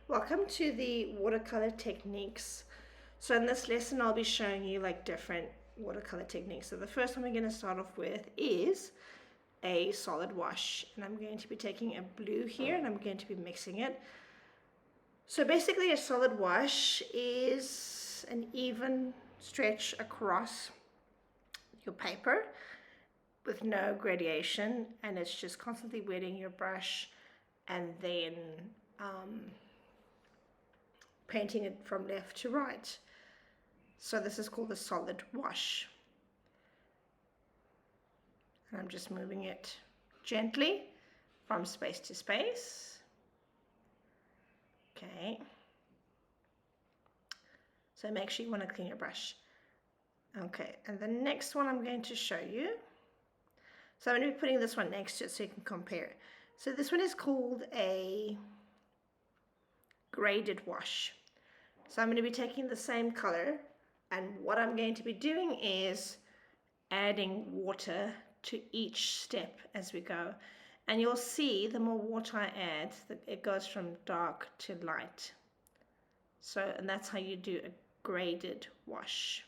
Welcome to the watercolor techniques. So in this lesson I'll be showing you like different watercolor techniques. So the first one we're going to start off with is a solid wash, and I'm going to be taking a blue here and I'm going to be mixing it. So basically a solid wash is an even stretch across your paper with no gradation, and it's just constantly wetting your brush and then painting it from left to right. So this is called a solid wash. And I'm just moving it gently from space to space. Okay. So make sure you want to clean your brush. Okay, and the next one I'm going to show you. So I'm going to be putting this one next to it so you can compare. So this one is called a graded wash. So I'm going to be taking the same color, and what I'm going to be doing is adding water to each step as we go. And you'll see the more water I add, it goes from dark to light. So, and that's how you do a graded wash.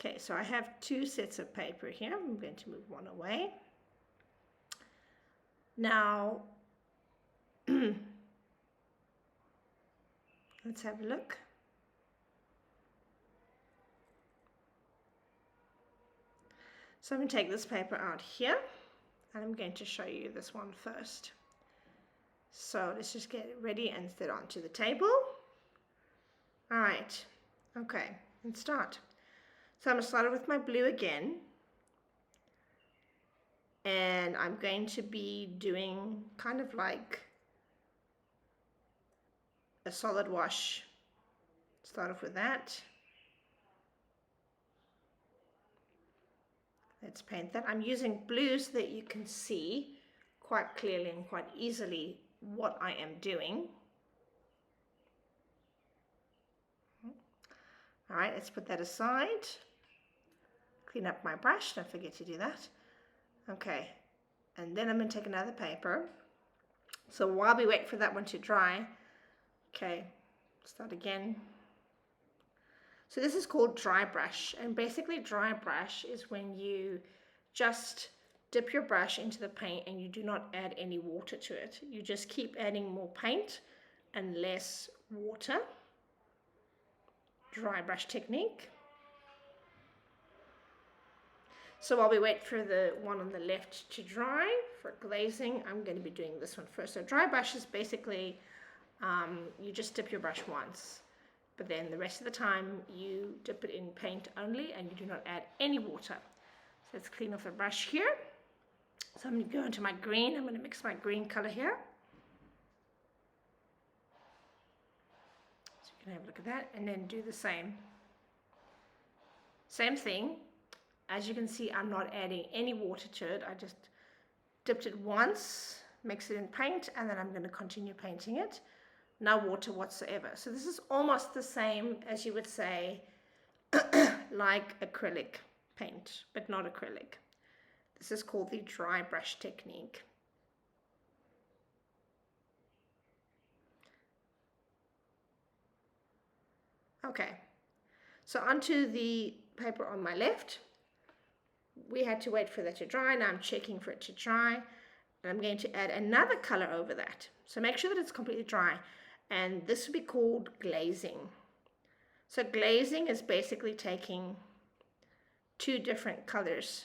Okay, so I have two sets of paper here. I'm going to move one away. Now, let's have a look. So I'm going to take this paper out here, and I'm going to show you this one first. So let's just get it ready and set it onto the table. All right, okay, let's start. So I'm going to start with my blue again, and I'm going to be doing kind of like a solid wash. Start off with that. Let's paint that. I'm using blue so that you can see quite clearly and quite easily what I am doing. All right, let's put that aside. Clean up my brush, don't forget to do that. Okay, and then I'm going to take another paper. So while we wait for that one to dry, okay, start again. So this is called dry brush, and basically dry brush is when you just dip your brush into the paint and you do not add any water to it. You just keep adding more paint and less water. Dry brush technique. So while we wait for the one on the left to dry for glazing, I'm going to be doing this one first. So dry brush is basically you just dip your brush once, but then the rest of the time you dip it in paint only and you do not add any water. So let's clean off the brush here. So I'm going to go into my green. I'm going to mix my green color here. So you can have a look at that and then do the same. Same thing. As you can see, I'm not adding any water to it. I just dipped it once, mix it in paint, and then I'm going to continue painting it. No water whatsoever. So this is almost the same as you would say like acrylic paint, but not acrylic. This is called the dry brush technique. Okay, so onto the paper on my left. We had to wait for that to dry. Now I'm checking for it to dry, and I'm going to add another color over that. So make sure that it's completely dry, and this would be called glazing. So glazing is basically taking two different colors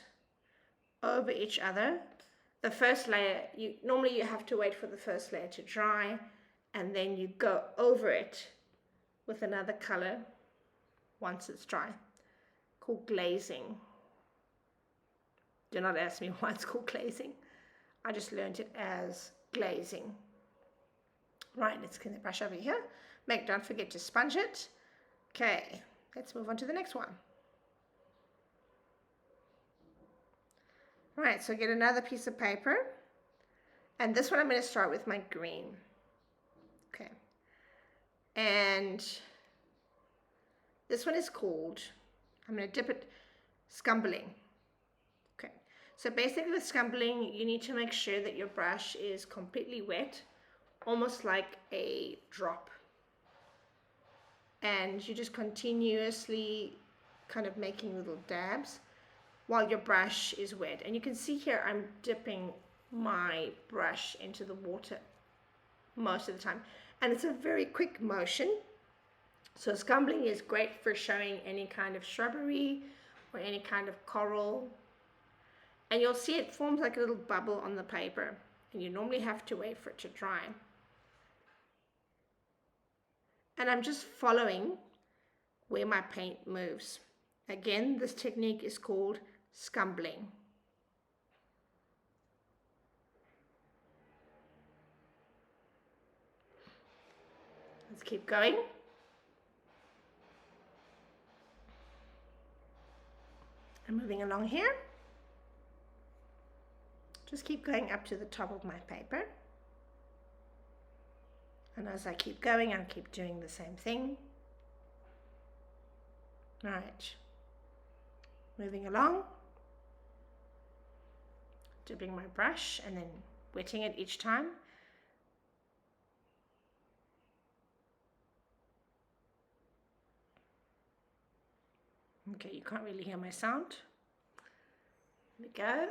over each other. The first layer, normally you have to wait for the first layer to dry, and then you go over it with another color once it's dry, called glazing. Do not ask me why it's called glazing. I just learned it as glazing. Right, let's clean the brush over here. Don't forget to sponge it. Okay, let's move on to the next one. Right, so get another piece of paper. And this one I'm going to start with my green. Okay. And this one is called, I'm going to dip it, scumbling. So basically with scumbling, you need to make sure that your brush is completely wet, almost like a drop. And you're just continuously kind of making little dabs while your brush is wet. And you can see here I'm dipping my brush into the water most of the time. And it's a very quick motion. So scumbling is great for showing any kind of shrubbery or any kind of coral. And you'll see it forms like a little bubble on the paper. And you normally have to wait for it to dry. And I'm just following where my paint moves. Again, this technique is called scumbling. Let's keep going. I'm moving along here. Just keep going up to the top of my paper. And as I keep going, I'll keep doing the same thing. Right. Moving along. Dipping my brush and then wetting it each time. Okay, you can't really hear my sound. Here we go.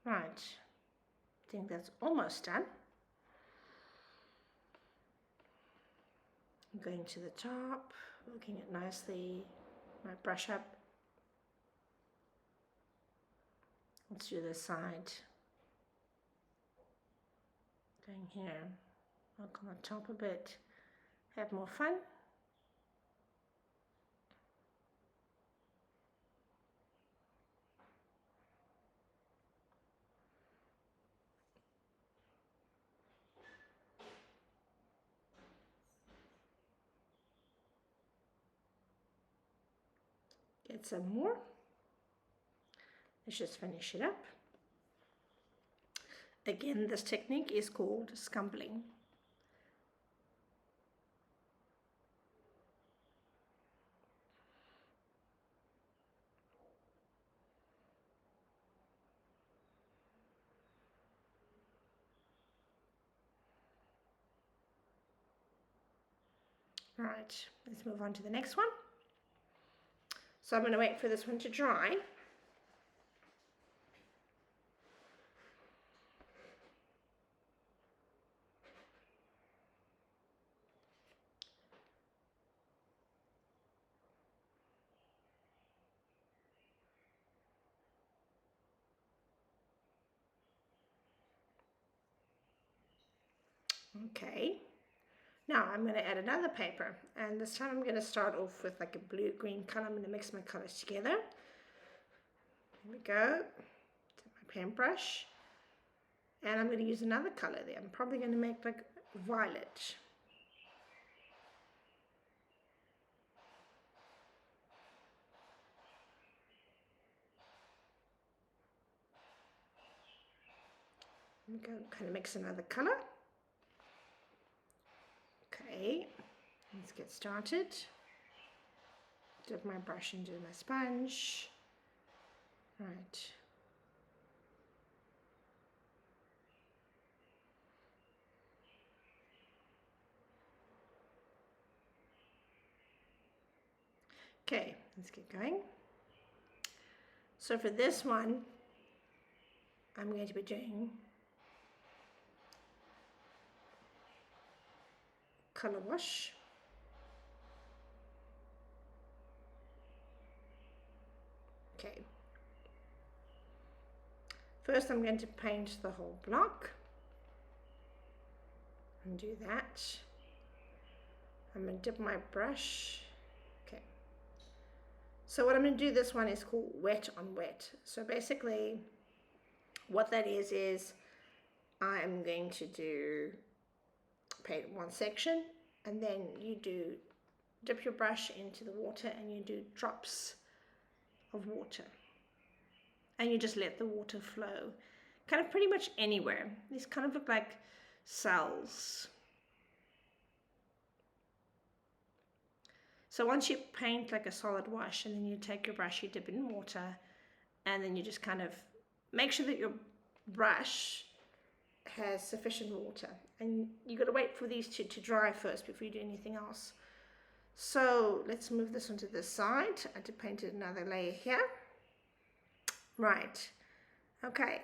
Right, I think that's almost done. I'm going to the top, working it nicely, my brush up. Let's do this side. Going here, work on the top a bit, have more fun. Get some more. Let's just finish it up. Again, this technique is called scumbling. Right, let's move on to the next one. So I'm going to wait for this one to dry. Okay, now I'm going to add another paper, and this time I'm going to start off with like a blue-green color. I'm going to mix my colors together. Here we go. Take my paintbrush, and I'm going to use another color there. I'm probably going to make like violet. I'm going to kind of mix another color. Okay, let's get started. Dip my brush into my sponge. Right. Okay, let's get going. So for this one, I'm going to be doing color wash. Okay. First I'm going to paint the whole block. And do that. I'm going to dip my brush. Okay. So what I'm going to do, this one is called wet on wet. So basically what that is I'm going to paint one section, and then you dip your brush into the water and you do drops of water, and you just let the water flow kind of pretty much anywhere. These kind of look like cells. So once you paint like a solid wash, and then you take your brush, you dip it in water, and then you just kind of make sure that your brush has sufficient water. And you got to wait for these two to dry first before you do anything else. So let's move this onto the side. I had to paint another layer here. Right. Okay.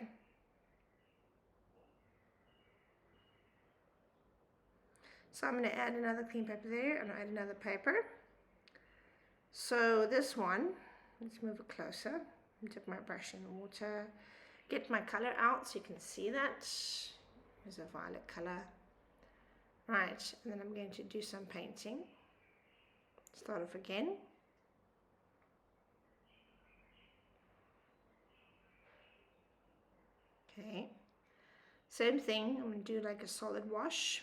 So I'm going to add another clean paper there, and I'll add another paper. So this one, let's move it closer. Dip my brush in the water. Get my color out so you can see that. There's a violet color. Right, and then I'm going to do some painting. Start off again. Okay. Same thing, I'm going to do like a solid wash.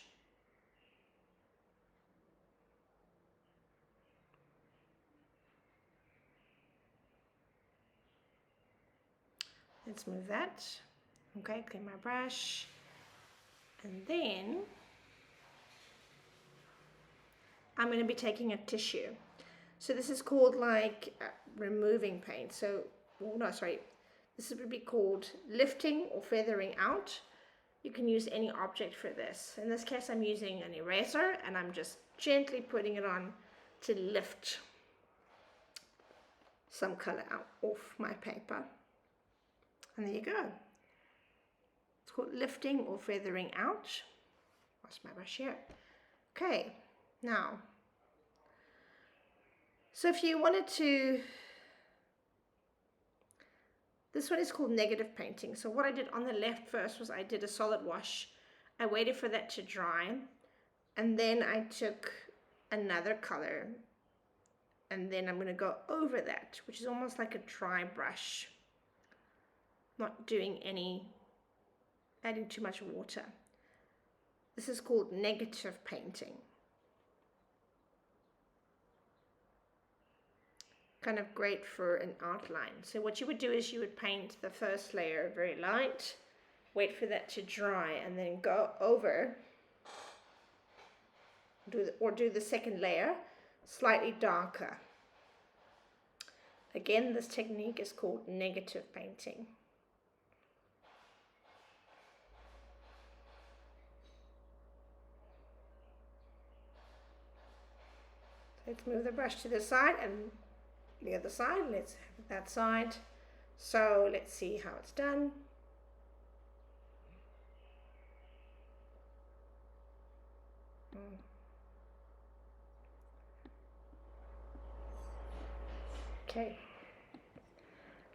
Let's move that. Okay, clean my brush. And then I'm going to be taking a tissue. So this is called like removing paint. So, well, no, sorry. This would be called lifting or feathering out. You can use any object for this. In this case, I'm using an eraser, and I'm just gently putting it on to lift some color out off my paper. And there you go. It's called lifting or feathering out. Lost my brush here. Okay, now, so if you wanted to, this one is called negative painting. So what I did on the left first was I did a solid wash. I waited for that to dry, and then I took another color, and then I'm going to go over that, which is almost like a dry brush. Not doing any, adding too much water. This is called negative painting. Kind of great for an outline. So what you would do is you would paint the first layer very light, wait for that to dry, and then go over, do the second layer slightly darker. Again, this technique is called negative painting. Let's move the brush to the side and the other side. Let's have that side. So let's see how it's done. Okay.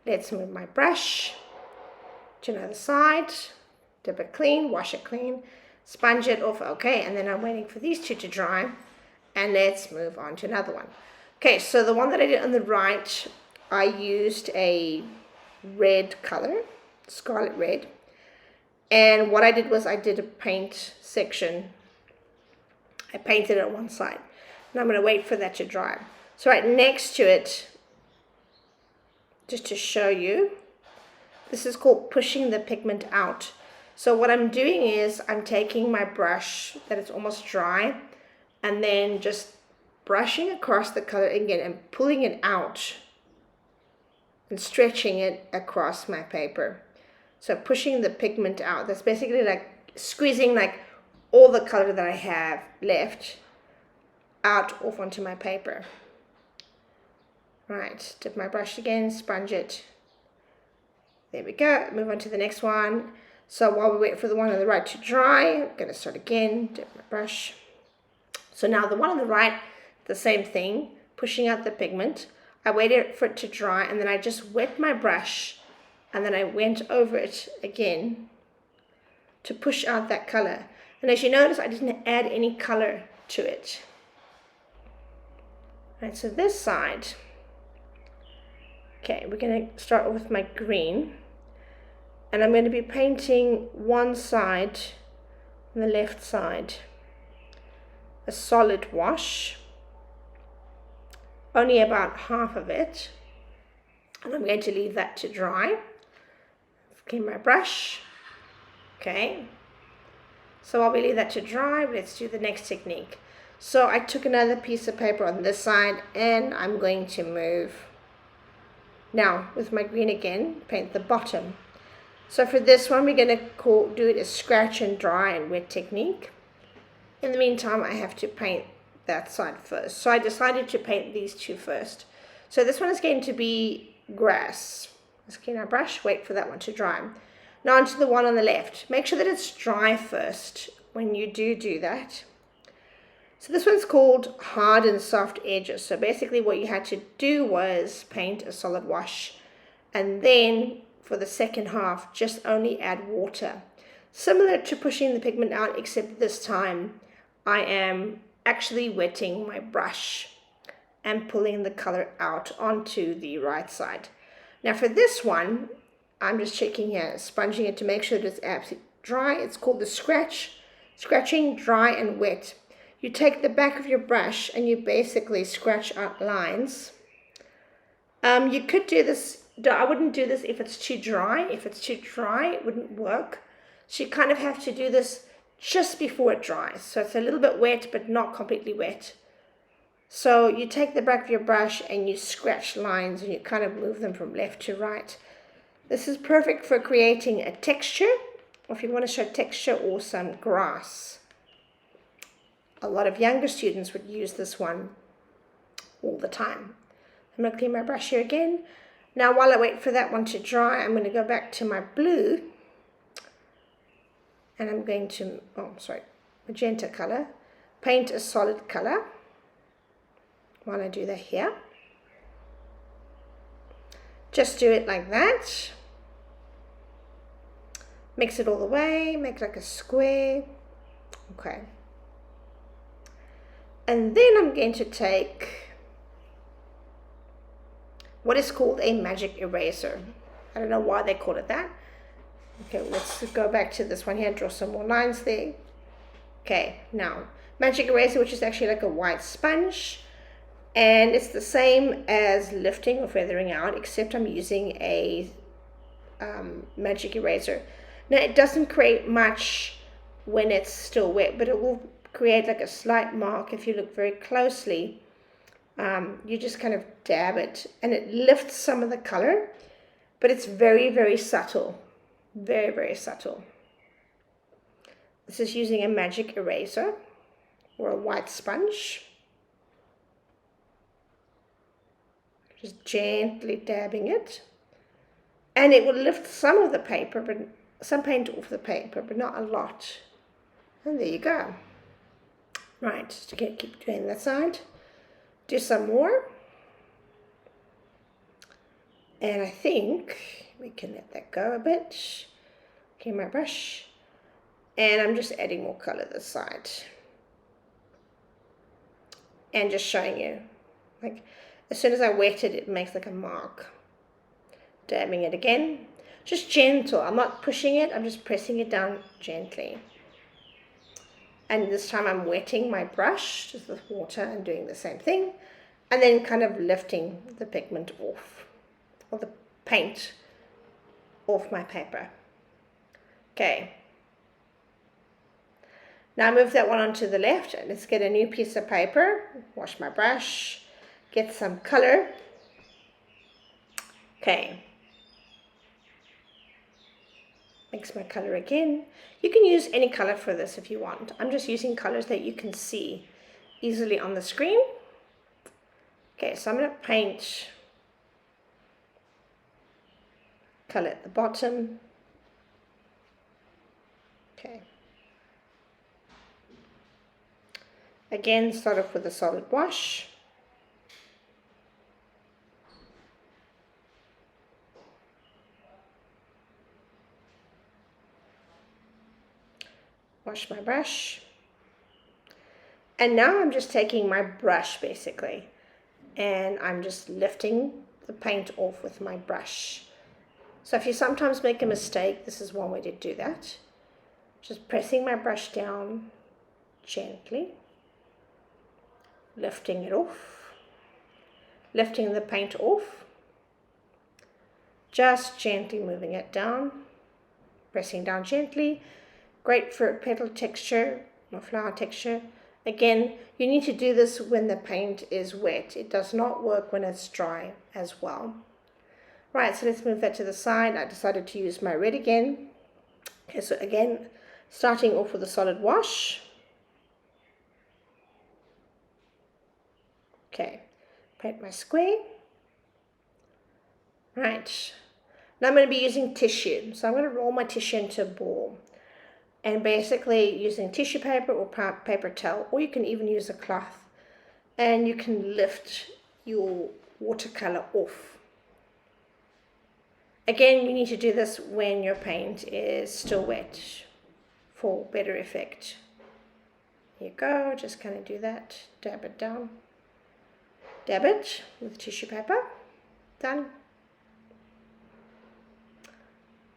Let's move my brush to another side. Dip it clean, wash it clean, sponge it off. Okay, and then I'm waiting for these two to dry. And let's move on to another one. Okay, so the one that I did on the right, I used a red color, scarlet red. And what I did was I did a paint section. I painted it on one side. And I'm going to wait for that to dry. So right next to it, just to show you, this is called pushing the pigment out. So what I'm doing is I'm taking my brush that is almost dry, and then just brushing across the color again and pulling it out and stretching it across my paper. So pushing the pigment out. That's basically like squeezing like all the color that I have left out off onto my paper. Right, dip my brush again, sponge it. There we go. Move on to the next one. So while we wait for the one on the right to dry, I'm going to start again, dip my brush. So now the one on the right, the same thing, pushing out the pigment. I waited for it to dry, and then I just wet my brush, and then I went over it again to push out that color. And as you notice, I didn't add any color to it. Right, so this side, okay, we're going to start with my green, and I'm going to be painting one side on the left side. A solid wash, only about half of it, and I'm going to leave that to dry. Clean my brush. Okay, so while we leave that to dry, let's do the next technique. So I took another piece of paper on this side and I'm going to move. Now with my green again, paint the bottom. So for this one, we're going to do it as scratch and dry and wet technique. In the meantime, I have to paint that side first. So I decided to paint these two first. So this one is going to be grass. Let's clean our brush, wait for that one to dry. Now onto the one on the left. Make sure that it's dry first when you do that. So this one's called hard and soft edges. So basically what you had to do was paint a solid wash, and then for the second half just only add water. Similar to pushing the pigment out, except this time I am actually wetting my brush and pulling the color out onto the right side. Now for this one, I'm just checking here, sponging it to make sure that it's absolutely dry. It's called the scratching, dry and wet. You take the back of your brush and you basically scratch out lines. You could do this, I wouldn't do this if it's too dry. If it's too dry, it wouldn't work. So you kind of have to do this just before it dries. So it's a little bit wet, but not completely wet. So you take the back of your brush and you scratch lines and you kind of move them from left to right. This is perfect for creating a texture, or if you want to show texture or some grass. A lot of younger students would use this one all the time. I'm going to clean my brush here again. Now while I wait for that one to dry, I'm going to go back to my blue. And I'm going to, magenta color. Paint a solid color. While I do that here. Just do it like that. Mix it all the way, make it like a square. Okay. And then I'm going to take what is called a magic eraser. I don't know why they call it that. Okay, let's go back to this one here, draw some more lines there. Okay, now, magic eraser, which is actually like a white sponge. And it's the same as lifting or feathering out, except I'm using a magic eraser. Now, it doesn't create much when it's still wet, but it will create like a slight mark if you look very closely. You just kind of dab it and it lifts some of the color, but it's very, very subtle. Very, very subtle. This is using a magic eraser or a white sponge. Just gently dabbing it. And it will lift some of the paper, but some paint off the paper, but not a lot. And there you go. Right, just keep doing that side. Do some more. And I think we can let that go a bit. Okay, my brush. And I'm just adding more color this side. And just showing you. Like, as soon as I wet it, it makes like a mark. Dabbing it again. Just gentle. I'm not pushing it. I'm just pressing it down gently. And this time I'm wetting my brush just with water and doing the same thing. And then kind of lifting the pigment off. Or the paint off my paper. Okay. Now move that one onto the left. And let's get a new piece of paper. Wash my brush. Get some color. Okay. Mix my color again. You can use any color for this if you want. I'm just using colors that you can see easily on the screen. Okay, so I'm going to paint color at the bottom. Okay. Again, start off with a solid wash. Wash my brush. And now I'm just taking my brush basically, and I'm just lifting the paint off with my brush. So if you sometimes make a mistake, this is one way to do that. Just pressing my brush down gently, lifting it off, lifting the paint off, just gently moving it down, pressing down gently. Great for petal texture or flower texture. Again, you need to do this when the paint is wet. It does not work when it's dry as well. Right, so let's move that to the side. I decided to use my red again. Okay, so again, starting off with a solid wash. Okay, paint my square. Right, now I'm going to be using tissue. So I'm going to roll my tissue into a ball. And basically using tissue paper or paper towel, or you can even use a cloth. And you can lift your watercolor off. Again, you need to do this when your paint is still wet for better effect. Here you go, just kind of do that, dab it down. Dab it with tissue paper, done.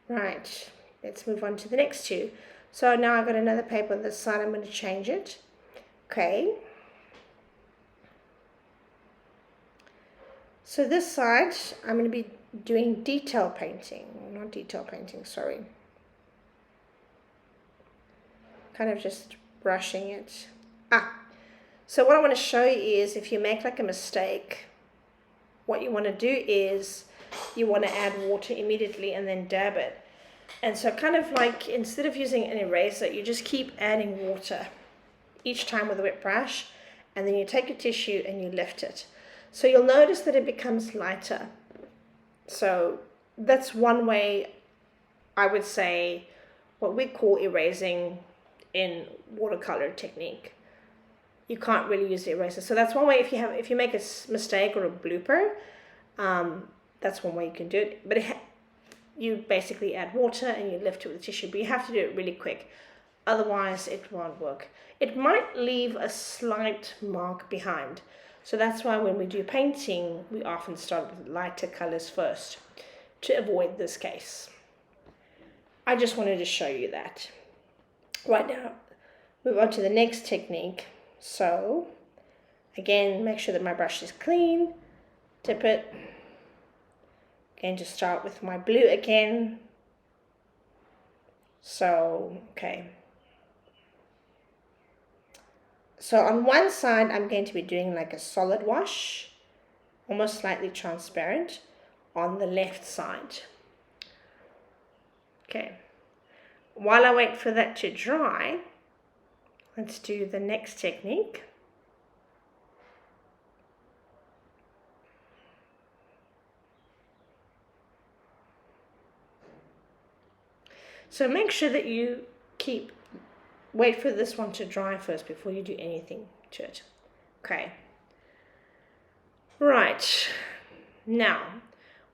Right, let's move on to the next two. So now I've got another paper on this side, I'm going to change it. Okay. So this side, I'm going to be doing detail painting, not detail painting, sorry. Kind of just brushing it. So what I want to show you is if you make like a mistake, what you want to do is you want to add water immediately and then dab it. And so kind of like instead of using an eraser, you just keep adding water each time with a wet brush, and then you take your tissue and you lift it. So you'll notice that it becomes lighter. So that's one way I would say what we call erasing in watercolor technique. You can't really use the eraser. So that's one way. If you make a mistake or a blooper, that's one way you can do it. But you basically add water and you lift it with tissue, but you have to do it really quick. Otherwise, it won't work. It might leave a slight mark behind. So that's why when we do painting, we often start with lighter colors first to avoid this case. I just wanted to show you that. Right now, move on to the next technique. So, again, make sure that my brush is clean, dip it. Going to start with my blue again. So, okay. So on one side, I'm going to be doing like a solid wash, almost slightly transparent, on the left side. Okay. While I wait for that to dry, let's do the next technique. So make sure that you wait for this one to dry first before you do anything to it. Okay. Right. Now,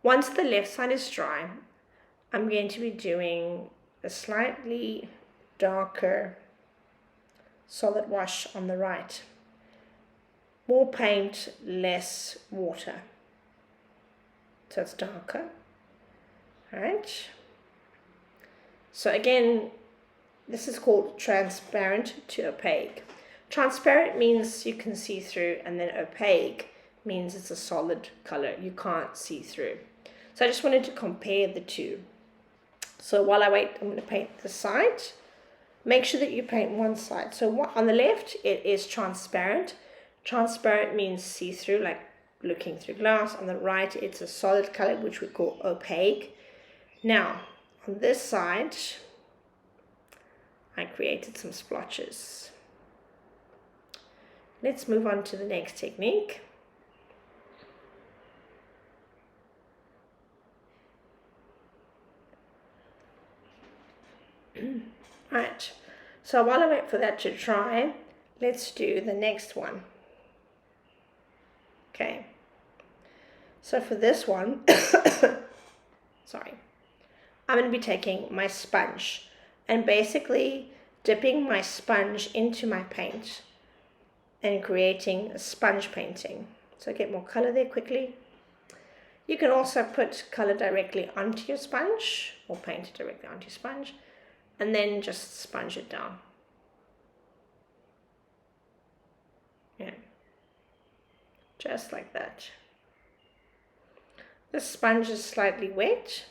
once the left side is dry, I'm going to be doing a slightly darker solid wash on the right. More paint, less water. So it's darker. All right. So again, this is called transparent to opaque. Transparent means you can see through, and then opaque means it's a solid color. You can't see through. So I just wanted to compare the two. So while I wait, I'm going to paint the side. Make sure that you paint one side. So on the left, it is transparent. Transparent means see-through, like looking through glass. On the right, it's a solid color, which we call opaque. Now, on this side, I created some splotches. Let's move on to the next technique. Right, so while I wait for that to dry, let's do the next one. Okay, so for this one, sorry, I'm going to be taking my sponge and basically dipping my sponge into my paint and creating a sponge painting. So get more color there quickly. You can also put color directly onto your sponge or paint it directly onto your sponge and then just sponge it down. Yeah, just like that. The sponge is slightly wet.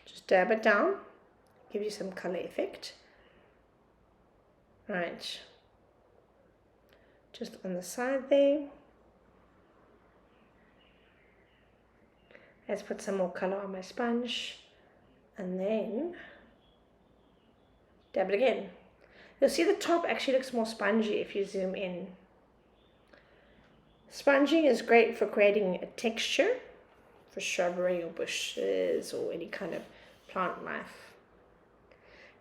Just dab it down, give you some color effect. Right, just on the side there. Let's put some more color on my sponge and then dab it again. You'll see the top actually looks more spongy if you zoom in. Sponging is great for creating a texture for shrubbery or bushes or any kind of plant life.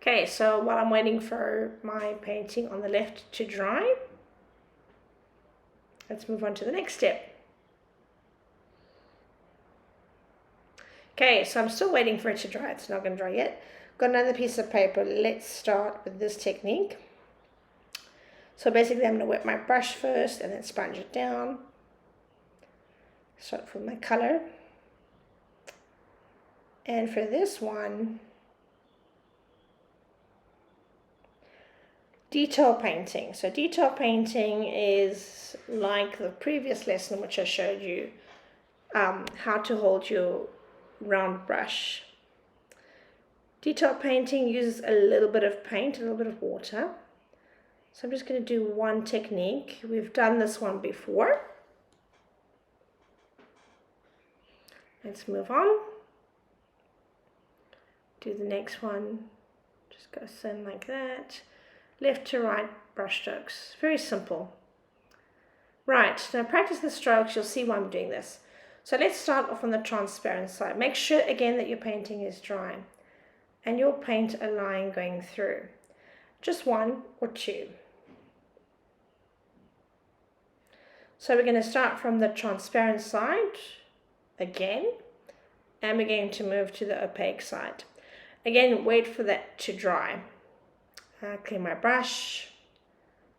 Okay, so while I'm waiting for my painting on the left to dry, let's move on to the next step. Okay, so I'm still waiting for it to dry. It's not going to dry yet. Got another piece of paper. Let's start with this technique. So basically I'm going to wet my brush first and then sponge it down. Start with my color. And for this one, detail painting. So detail painting is like the previous lesson which I showed you how to hold your round brush. Detail painting uses a little bit of paint, a little bit of water. So I'm just going to do one technique. We've done this one before. Let's move on. Do the next one. Just go in like that. Left to right brush strokes. Very simple. Right, now practice the strokes. You'll see why I'm doing this. So let's start off on the transparent side. Make sure again that your painting is dry and you'll paint a line going through. Just one or two. So we're going to start from the transparent side again, and we're going to move to the opaque side. Again, wait for that to dry. Clean my brush,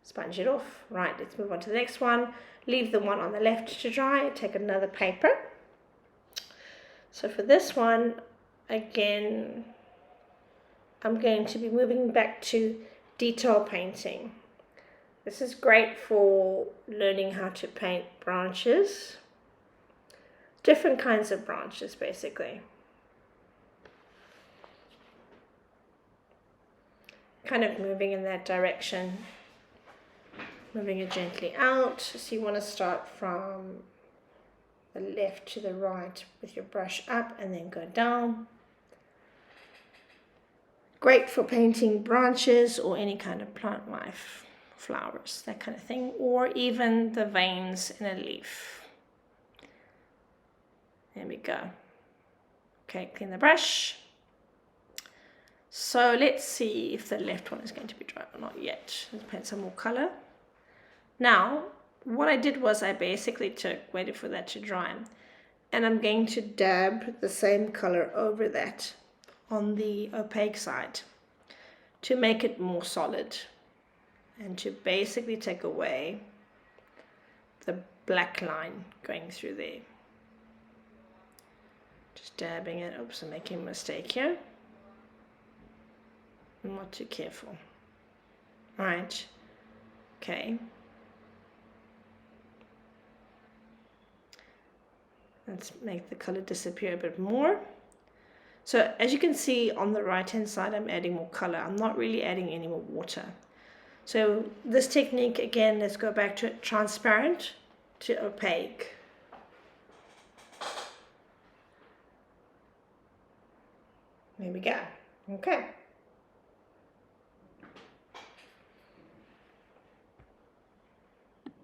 sponge it off. Right, let's move on to the next one. Leave the one on the left to dry. Take another paper. So for this one, again, I'm going to be moving back to detail painting. This is great for learning how to paint branches. Different kinds of branches, basically. Kind of moving in that direction. Moving it gently out. So you want to start from the left to the right with your brush up and then go down. Great for painting branches or any kind of plant life, flowers, that kind of thing, or even the veins in a leaf. There we go. Okay, clean the brush. So let's see if the left one is going to be dry or not yet. Let's paint some more color. Now, what I did was I basically waited for that to dry, and I'm going to dab the same color over that on the opaque side to make it more solid and to basically take away the black line going through there. Just dabbing it. Oops, I'm making a mistake here. I'm not too careful. All right. Okay. Let's make the color disappear a bit more. So as you can see on the right hand side, I'm adding more color. I'm not really adding any more water. So this technique, again, let's go back to transparent to opaque. There we go. Okay.